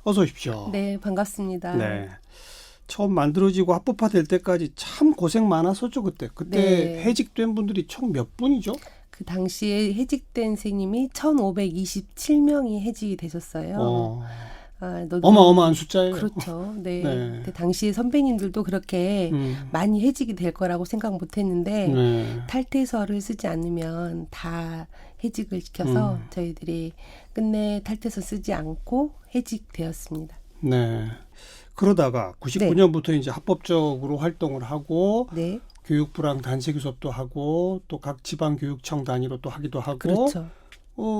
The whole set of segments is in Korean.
어서 오십시오. 네, 반갑습니다. 네. 처음 만들어지고 합법화될 때까지 참 고생 많았었죠, 그때. 그때 네. 해직된 분들이 총 몇 분이죠? 그 당시에 해직된 선생님이 1,527명이 해직이 되셨어요. 어마어마한 숫자예요. 그렇죠. 네. 네. 근데 당시에 선배님들도 그렇게 많이 해직이 될 거라고 생각 못 했는데 네. 탈퇴서를 쓰지 않으면 다 해직을 시켜서 저희들이 끝내 탈퇴서 쓰지 않고 해직되었습니다. 네. 그러다가 99년부터 이제 합법적으로 활동을 하고 네. 교육부랑 단체 교섭도 하고 또 각 지방 교육청 단위로 또 하기도 하고 그렇죠.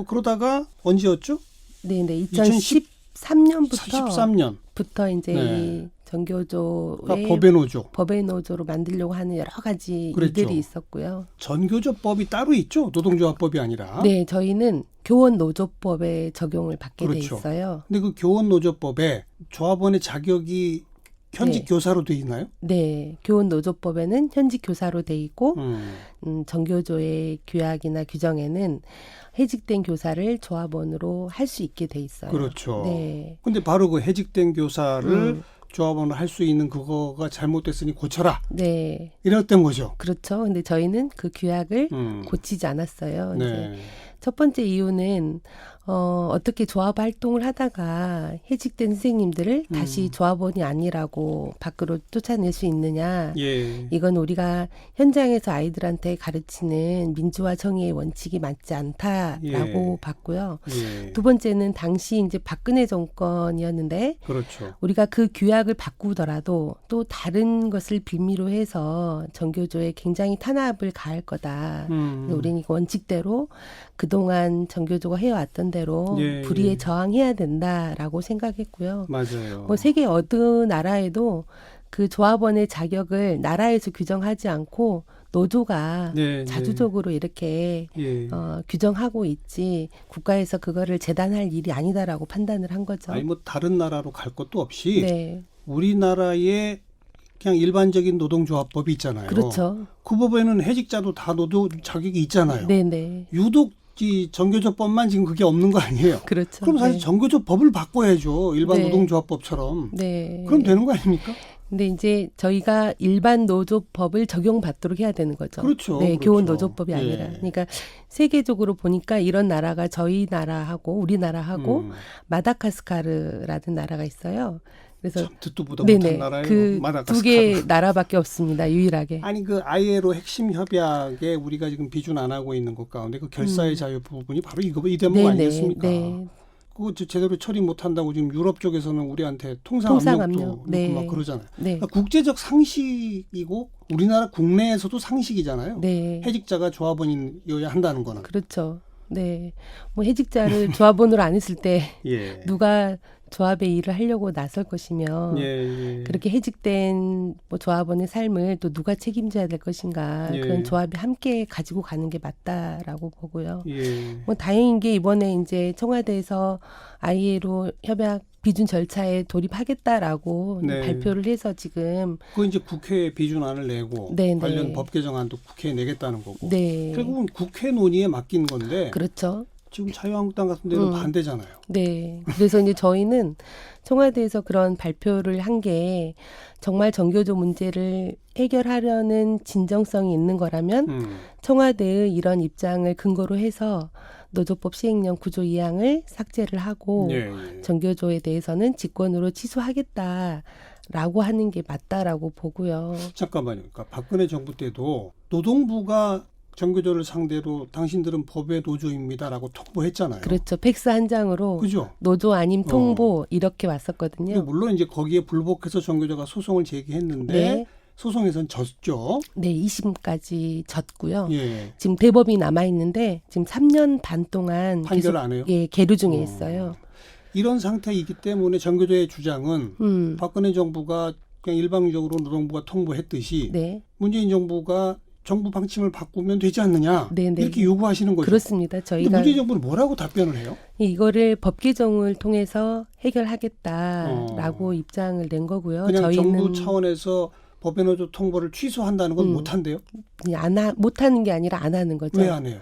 그러다가 언제였죠? 네, 2013년부터 43년. 이제 네. 이 전교조의 그러니까 법의 노조로 만들려고 하는 여러 가지 그랬죠. 일들이 있었고요. 전교조법이 따로 있죠. 노동조합법이 아니라. 네, 저희는 교원노조법에 적용을 받게 돼 그렇죠. 있어요. 근데 그 교원노조법에 조합원의 자격이 현직 네. 교사로 돼 있나요? 네, 교원노조법에는 현직 교사로 돼 있고 전교조의 규약이나 규정에는 해직된 교사를 조합원으로 할 수 있게 돼 있어요. 그렇죠. 네. 근데 바로 그 해직된 교사를 조합원을 할 수 있는 그거가 잘못됐으니 고쳐라. 네. 이랬던 거죠. 그렇죠. 근데 저희는 그 규약을 고치지 않았어요. 이제 네. 첫 번째 이유는 어떻게 조합 활동을 하다가 해직된 선생님들을 다시 조합원이 아니라고 밖으로 쫓아낼 수 있느냐. 예. 이건 우리가 현장에서 아이들한테 가르치는 민주화 정의의 원칙이 맞지 않다라고 예. 봤고요. 예. 두 번째는 당시 이제 박근혜 정권이었는데 그렇죠. 우리가 그 규약을 바꾸더라도 또 다른 것을 빌미로 해서 전교조에 굉장히 탄압을 가할 거다. 우리는 이 원칙대로 그동안 전교조가 해왔던 대로 예, 불의에 예. 저항해야 된다라고 생각했고요. 맞아요. 뭐 세계 어느 나라에도 그 조합원의 자격을 나라에서 규정하지 않고 노조가 네, 자주적으로 이렇게 예. 규정하고 있지 국가에서 그거를 재단할 일이 아니다라고 판단을 한 거죠. 아니 뭐 다른 나라로 갈 것도 없이 네, 우리나라에 그냥 일반적인 노동조합법이 있잖아요. 그렇죠. 그 법에는 해직자도 다 노조 자격이 있잖아요. 네네. 유독 이 전교조법만 지금 그게 없는 거 아니에요? 그렇죠. 그럼 사실 네. 전교조법을 바꿔야죠. 일반 네. 노동조합법처럼. 네. 그럼 되는 거 아닙니까? 근데 이제 저희가 일반 노조법을 적용받도록 해야 되는 거죠. 그렇죠. 네, 그렇죠. 교원 노조법이 아니라. 예. 그러니까 세계적으로 보니까 이런 나라가 저희 나라하고 우리나라하고 마다가스카르라는 나라가 있어요. 그래서 참 듣도 보도 못한 네네, 나라예요. 그 마다가스카르. 두 개 나라밖에 없습니다. 유일하게. 아니 그 ILO 핵심 협약에 우리가 지금 비준 안 하고 있는 것 가운데 그 결사의 자유 부분이 바로 이 대목 네네, 아니겠습니까? 네. 그거 제대로 처리 못한다고 지금 유럽 쪽에서는 우리한테 통상압력도 놓고 네. 막 그러잖아요. 네. 그러니까 국제적 상식이고 우리나라 국내에서도 상식이잖아요. 네. 해직자가 조합원이어야 한다는 거는. 그렇죠. 네. 뭐 해직자를 조합원으로 안 했을 때 예. 누가 조합의 일을 하려고 나설 것이며 예. 그렇게 해직된 뭐 조합원의 삶을 또 누가 책임져야 될 것인가 예. 그런 조합이 함께 가지고 가는 게 맞다라고 보고요. 예. 뭐 다행인 게 이번에 이제 청와대에서 ILO 협약 비준 절차에 돌입하겠다라고 네. 발표를 해서 지금 그 이제 국회에 비준안을 내고 네네. 관련 법 개정안도 국회에 내겠다는 거고. 네. 결국은 국회 논의에 맡긴 건데 그렇죠. 지금 자유한국당 같은 데는 반대잖아요. 네. 그래서 이제 저희는 청와대에서 그런 발표를 한 게 정말 전교조 문제를 해결하려는 진정성이 있는 거라면 청와대의 이런 입장을 근거로 해서 노조법 시행령 구조 2항을 삭제를 하고 예. 전교조에 대해서는 직권으로 취소하겠다라고 하는 게 맞다라고 보고요. 잠깐만요. 그러니까 박근혜 정부 때도 노동부가 전교조를 상대로 당신들은 법의 노조입니다라고 통보했잖아요. 그렇죠. 팩스 한 장으로 그죠? 노조 아님 통보 이렇게 왔었거든요. 물론 이제 거기에 불복해서 전교조가 소송을 제기했는데 네. 소송에선 졌죠. 네, 2심까지 졌고요. 예. 지금 대법이 남아 있는데 지금 3년 반 동안 판결 계속 안 해요? 예, 계류 중에 있어요. 이런 상태이기 때문에 전교조의 주장은 박근혜 정부가 그냥 일방적으로 노동부가 통보했듯이 네. 문재인 정부가 정부 방침을 바꾸면 되지 않느냐 네네. 이렇게 요구하시는 거죠. 그렇습니다. 근데 저희가 문재인 정부는 뭐라고 답변을 해요? 이거를 법 개정을 통해서 해결하겠다라고 입장을 낸 거고요. 그냥 저희는 정부 차원에서 법의 노조 통보를 취소한다는 건 못한대요? 그냥 못하는 게 아니라 안 하는 거죠. 왜 안 해요?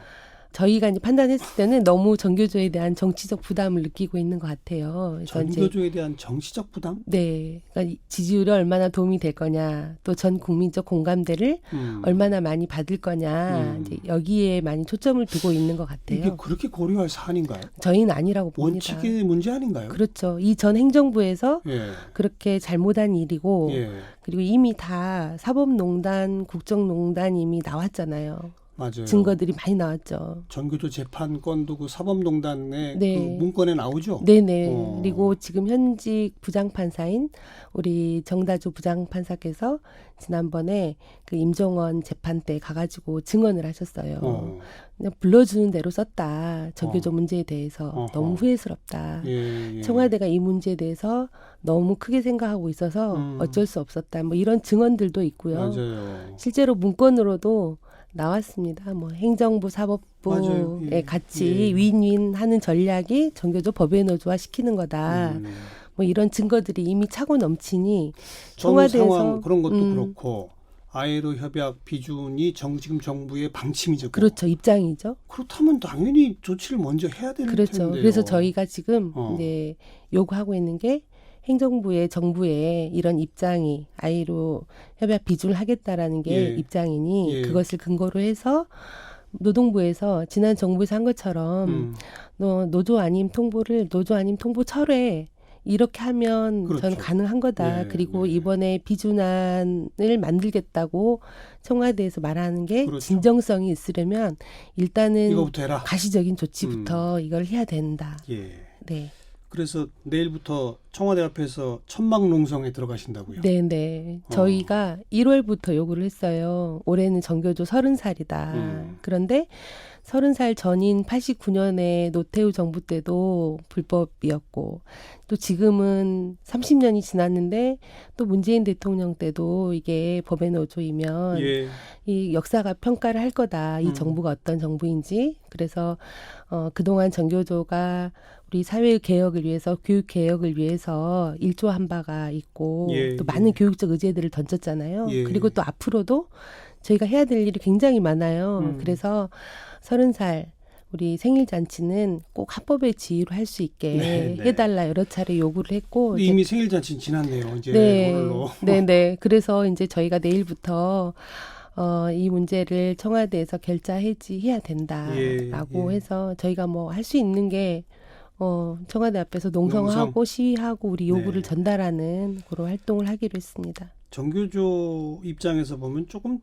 저희가 이제 판단했을 때는 너무 정교조에 대한 정치적 부담을 느끼고 있는 것 같아요. 그래서 전교조에 대한 정치적 부담? 네, 그러니까 지지율에 얼마나 도움이 될 거냐, 또 전 국민적 공감대를 얼마나 많이 받을 거냐, 이제 여기에 많이 초점을 두고 있는 것 같아요. 이게 그렇게 고려할 사안인가요? 저희는 아니라고 봅니다. 원칙의 문제 아닌가요? 그렇죠. 이 전 행정부에서 예. 그렇게 잘못한 일이고, 예. 그리고 이미 다 사법농단, 국정농단 이미 나왔잖아요. 맞아요. 증거들이 많이 나왔죠. 전교조 재판 건도 그 사법농단의 네. 그 문건에 나오죠. 네네. 그리고 지금 현직 부장판사인 우리 정다조 부장판사께서 지난번에 그 임종원 재판 때 가가지고 증언을 하셨어요. 그냥 불러주는 대로 썼다. 전교조 문제에 대해서 너무 후회스럽다. 예. 청와대가 이 문제에 대해서 너무 크게 생각하고 있어서 어쩔 수 없었다. 뭐 이런 증언들도 있고요. 맞아요. 실제로 문건으로도 나왔습니다. 뭐 행정부, 사법부에 맞아요. 예. 같이 예. 윈윈하는 전략이 전교조 법외 노조화 시키는 거다. 뭐 이런 증거들이 이미 차고 넘치니 청와대에서 상황 그런 것도 그렇고 아이로 협약 비준이 지금 정부의 방침이죠. 그렇죠. 입장이죠. 그렇다면 당연히 조치를 먼저 해야 되는 그렇죠. 텐데요. 그래서 저희가 지금 이제 요구하고 있는 게 행정부의 정부의 이런 입장이 아이로 협약 비준을 하겠다라는 게 예. 입장이니 예. 그것을 근거로 해서 노동부에서 지난 정부에서 한 것처럼 노조 아님 통보를 노조 아님 통보 철회 이렇게 하면 그렇죠. 저는 가능한 거다. 네, 그리고 네. 이번에 비준안을 만들겠다고 청와대에서 말하는 게 그렇죠. 진정성이 있으려면 일단은 이거부터 해라. 가시적인 조치부터 이걸 해야 된다. 예. 네. 그래서 내일부터 청와대 앞에서 천막농성에 들어가신다고요. 네네. 저희가 1월부터 요구를 했어요. 올해는 정교조 30살이다. 그런데 30살 전인 89년에 노태우 정부 때도 불법이었고 또 지금은 30년이 지났는데 또 문재인 대통령 때도 이게 법의 노조이면 예. 이 역사가 평가를 할 거다. 이 정부가 어떤 정부인지. 그래서 그동안 정교조가 우리 사회 개혁을 위해서 교육 개혁을 위해서 일조한 바가 있고 예, 또 많은 교육적 의제들을 던졌잖아요. 예. 그리고 또 앞으로도 저희가 해야 될 일이 굉장히 많아요. 그래서 30살 우리 생일 잔치는 꼭 합법의 지위로 할 수 있게 네, 네. 해달라 여러 차례 요구를 했고 근데 이미 생일 잔치는 지났네요. 이제 네, 오늘로. 네네. 그래서 이제 저희가 내일부터 이 문제를 청와대에서 결자 해지해야 된다라고 예. 해서 저희가 뭐 할 수 있는 게 청와대 앞에서 농성하고 시위하고 우리 요구를 네. 전달하는 그런 활동을 하기로 했습니다. 정교조 입장에서 보면 조금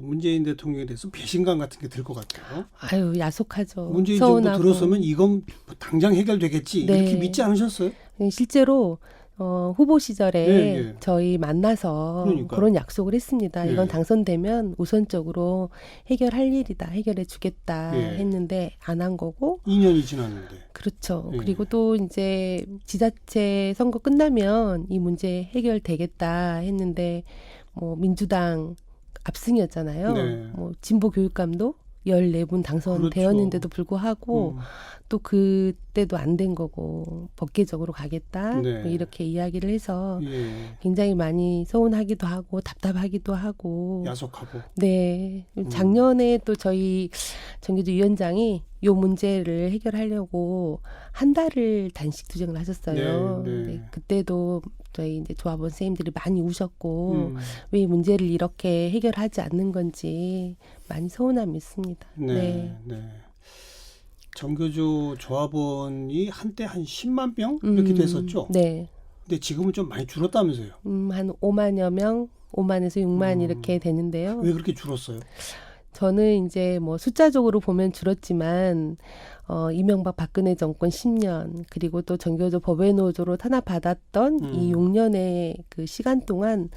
문재인 대통령에 대해서 배신감 같은 게 들 것 같아요. 아유 야속하죠. 문재인 서운하고. 정부 들어서면 이건 당장 해결되겠지 네. 이렇게 믿지 않으셨어요? 실제로 후보 시절에 예. 저희 만나서 그러니까요. 그런 약속을 했습니다. 예. 이건 당선되면 우선적으로 해결할 일이다. 해결해 주겠다 예. 했는데 안 한 거고 2년이 지났는데. 그렇죠. 예. 그리고 또 이제 지자체 선거 끝나면 이 문제 해결되겠다 했는데 뭐 민주당 압승이었잖아요. 네. 뭐 진보 교육감도 14분 당선되었는데도 불구하고 또 그때도 안 된 거고 법계적으로 가겠다 네. 뭐 이렇게 이야기를 해서 예. 굉장히 많이 서운하기도 하고 답답하기도 하고 야속하고. 네 작년에 또 저희 정교조 위원장이 요 문제를 해결하려고 한 달을 단식 투쟁을 하셨어요. 네, 네. 네, 그때도 저희 이제 조합원 선생님들이 많이 우셨고 왜 이 문제를 이렇게 해결하지 않는 건지 많이 서운함이 있습니다. 네. 네. 정교조 조합원이 한때 한 10만 명 이렇게 됐었죠. 네. 근데 지금은 좀 많이 줄었다면서요. 한 5만여 명, 5만에서 6만 이렇게 되는데요. 왜 그렇게 줄었어요? 저는 이제 뭐 숫자적으로 보면 줄었지만 이명박 박근혜 정권 10년 그리고 또 정교조 법외노조로 탄압받았던 이 6년의 그 시간 동안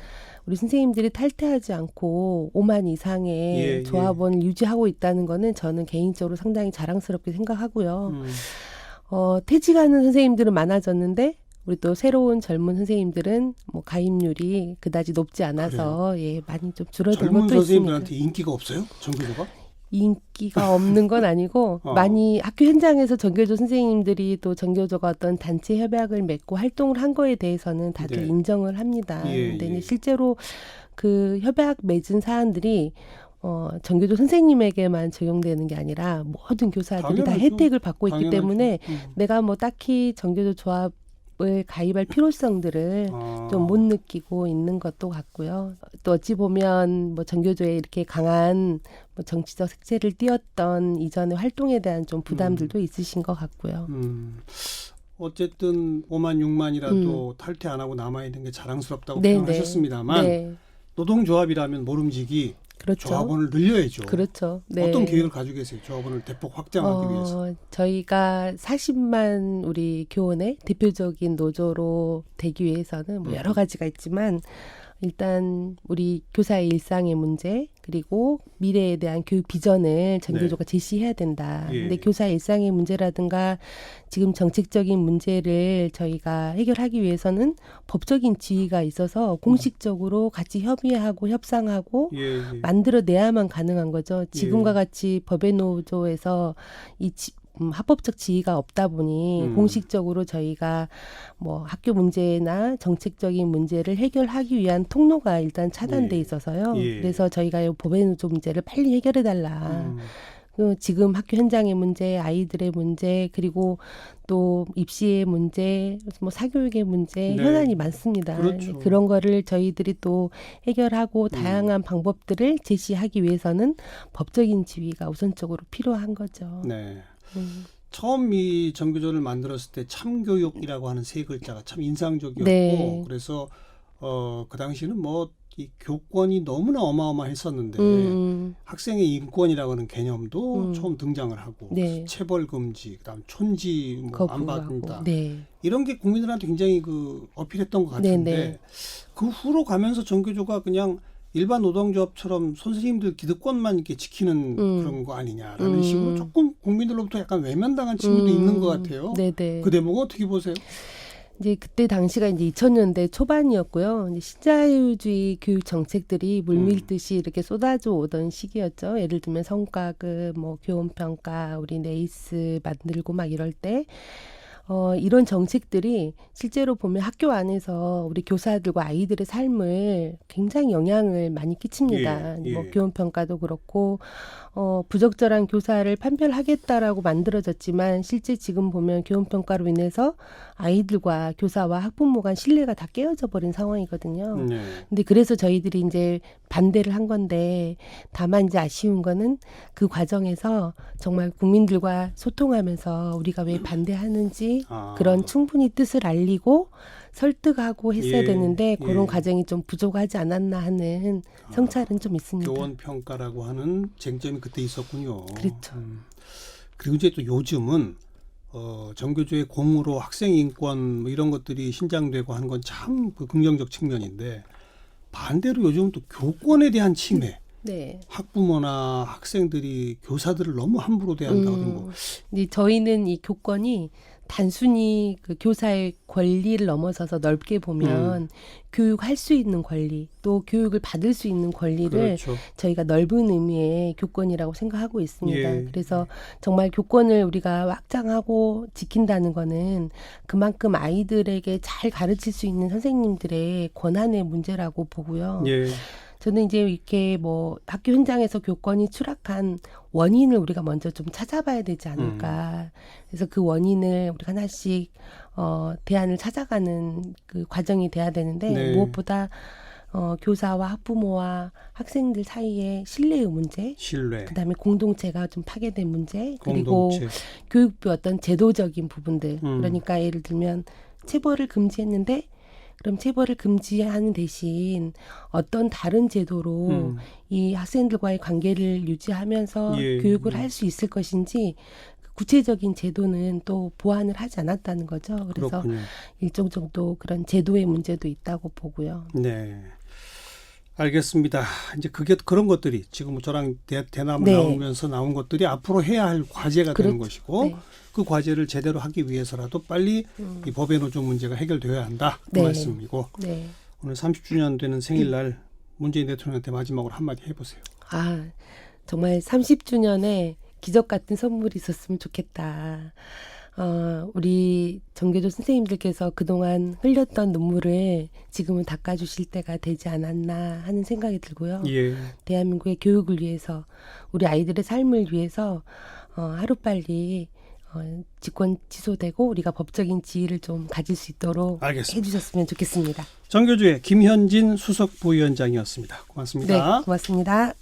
우리 선생님들이 탈퇴하지 않고 5만 이상의 예, 조합원을 유지하고 있다는 거는 저는 개인적으로 상당히 자랑스럽게 생각하고요. 퇴직하는 선생님들은 많아졌는데 우리 또 새로운 젊은 선생님들은 뭐 가입률이 그다지 높지 않아서 예 많이 좀 줄어든 젊은 것도 선생님들한테 있습니다. 인기가 없어요? 정교조가? 인기가 없는 건 아니고 많이 학교 현장에서 정교조 선생님들이 또 정교조가 어떤 단체 협약을 맺고 활동을 한 거에 대해서는 다들 네. 인정을 합니다. 예, 근데 예. 실제로 그 협약 맺은 사안들이 전교조 선생님에게만 적용되는 게 아니라 모든 교사들이 다 당연하죠. 혜택을 받고 있기 당연하죠. 때문에 내가 뭐 딱히 전교조 조합을 가입할 필요성들을 좀 못 느끼고 있는 것도 같고요. 또 어찌 보면 뭐 전교조에 이렇게 강한 뭐 정치적 색채를 띄었던 이전의 활동에 대한 좀 부담들도 있으신 것 같고요. 어쨌든 5만 6만이라도 탈퇴 안 하고 남아있는 게 자랑스럽다고 네, 표현하셨습니다만 네. 노동조합이라면 모름지기 그렇죠. 조합원을 늘려야죠. 그렇죠. 네. 어떤 계획을 가지고 계세요? 조합원을 대폭 확장하기 위해서. 저희가 40만 우리 교원의 대표적인 노조로 되기 위해서는 뭐 여러 가지가 있지만 일단 우리 교사의 일상의 문제 그리고 미래에 대한 교육 비전을 전교조가 제시해야 된다. 예. 근데 교사의 일상의 문제라든가 지금 정책적인 문제를 저희가 해결하기 위해서는 법적인 지위가 있어서 공식적으로 같이 협의하고 협상하고 예. 만들어내야만 가능한 거죠. 지금과 같이 법의 노조에서 이 합법적 지위가 없다 보니 공식적으로 저희가 뭐 학교 문제나 정책적인 문제를 해결하기 위한 통로가 일단 차단돼 있어서요. 그래서 저희가 이 법의 노조 문제를 빨리 해결해달라. 지금 학교 현장의 문제, 아이들의 문제, 그리고 또 입시의 문제, 뭐 사교육의 문제, 네. 현안이 많습니다. 그렇죠. 그런 거를 저희들이 또 해결하고 다양한 방법들을 제시하기 위해서는 법적인 지위가 우선적으로 필요한 거죠. 네. 처음 이 정교조를 만들었을 때 참교육이라고 하는 세 글자가 참 인상적이었고 네. 그래서 그 당시는 뭐 이 교권이 너무나 어마어마했었는데 학생의 인권이라고 하는 개념도 처음 등장을 하고 네. 체벌 금지, 그다음 촌지 뭐 안 받는다. 네. 이런 게 국민들한테 굉장히 그 어필했던 것 같은데 네. 그 후로 가면서 정교조가 그냥 일반 노동조합처럼 선생님들 기득권만 이렇게 지키는 그런 거 아니냐라는 식으로 조금 국민들로부터 약간 외면당한 친구도 있는 것 같아요. 네네. 그 대목은 어떻게 보세요? 이제 그때 당시가 이제 2000년대 초반이었고요. 이제 신자유주의 교육 정책들이 물밀듯이 이렇게 쏟아져 오던 시기였죠. 예를 들면 성과급, 뭐 교원평가, 우리 네이스 만들고 막 이럴 때. 이런 정책들이 실제로 보면 학교 안에서 우리 교사들과 아이들의 삶을 굉장히 영향을 많이 끼칩니다. 예. 뭐 교원평가도 그렇고 부적절한 교사를 판별하겠다라고 만들어졌지만 실제 지금 보면 교원평가로 인해서 아이들과 교사와 학부모 간 신뢰가 다 깨어져 버린 상황이거든요. 네. 근데 그래서 저희들이 이제 반대를 한 건데 다만 이제 아쉬운 거는 그 과정에서 정말 국민들과 소통하면서 우리가 왜 반대하는지 그런 충분히 뜻을 알리고 설득하고 했어야 되는데 그런 과정이 좀 부족하지 않았나 하는 성찰은 좀 있습니다. 교원 평가라고 하는 쟁점이 그때 있었군요. 그렇죠. 그리고 이제 또 요즘은 정교조의 공으로 학생 인권 뭐 이런 것들이 신장되고 하는 건 참 그 긍정적 측면인데 반대로 요즘 또 교권에 대한 침해. 네. 학부모나 학생들이 교사들을 너무 함부로 대한다고 뭐. 근데 저희는 이 교권이 단순히 그 교사의 권리를 넘어서서 넓게 보면 교육할 수 있는 권리, 또 교육을 받을 수 있는 권리를 그렇죠. 저희가 넓은 의미의 교권이라고 생각하고 있습니다. 예. 그래서 정말 교권을 우리가 확장하고 지킨다는 거는 그만큼 아이들에게 잘 가르칠 수 있는 선생님들의 권한의 문제라고 보고요. 예. 저는 이제 이렇게 뭐 학교 현장에서 교권이 추락한 원인을 우리가 먼저 좀 찾아봐야 되지 않을까. 그래서 그 원인을 우리가 하나씩 대안을 찾아가는 그 과정이 돼야 되는데 네. 무엇보다 교사와 학부모와 학생들 사이의 신뢰의 문제, 신뢰. 그다음에 공동체가 좀 파괴된 문제, 그리고 공동체. 교육부 어떤 제도적인 부분들. 그러니까 예를 들면 체벌을 금지했는데 그럼 체벌을 금지하는 대신 어떤 다른 제도로 이 학생들과의 관계를 유지하면서 예, 교육을 할 수 있을 것인지 구체적인 제도는 또 보완을 하지 않았다는 거죠. 그래서 그렇군요. 일정 정도 그런 제도의 문제도 있다고 보고요. 네. 알겠습니다. 이제 그게 그런 것들이 지금 저랑 대나무 네. 나오면서 나온 것들이 앞으로 해야 할 과제가 되는 그렇죠. 것이고 네. 그 과제를 제대로 하기 위해서라도 빨리 이 법의 노조 문제가 해결되어야 한다. 그 네. 말씀이고 네. 오늘 30주년 되는 생일날 문재인 대통령한테 마지막으로 한마디 해보세요. 정말 30주년에 기적 같은 선물이 있었으면 좋겠다. 우리 정교조 선생님들께서 그동안 흘렸던 눈물을 지금은 닦아주실 때가 되지 않았나 하는 생각이 들고요. 예. 대한민국의 교육을 위해서 우리 아이들의 삶을 위해서 하루빨리 직권 취소되고 우리가 법적인 지위를 좀 가질 수 있도록 알겠습니다. 해주셨으면 좋겠습니다. 정교조의 김현진 수석 부위원장이었습니다. 고맙습니다. 네, 고맙습니다.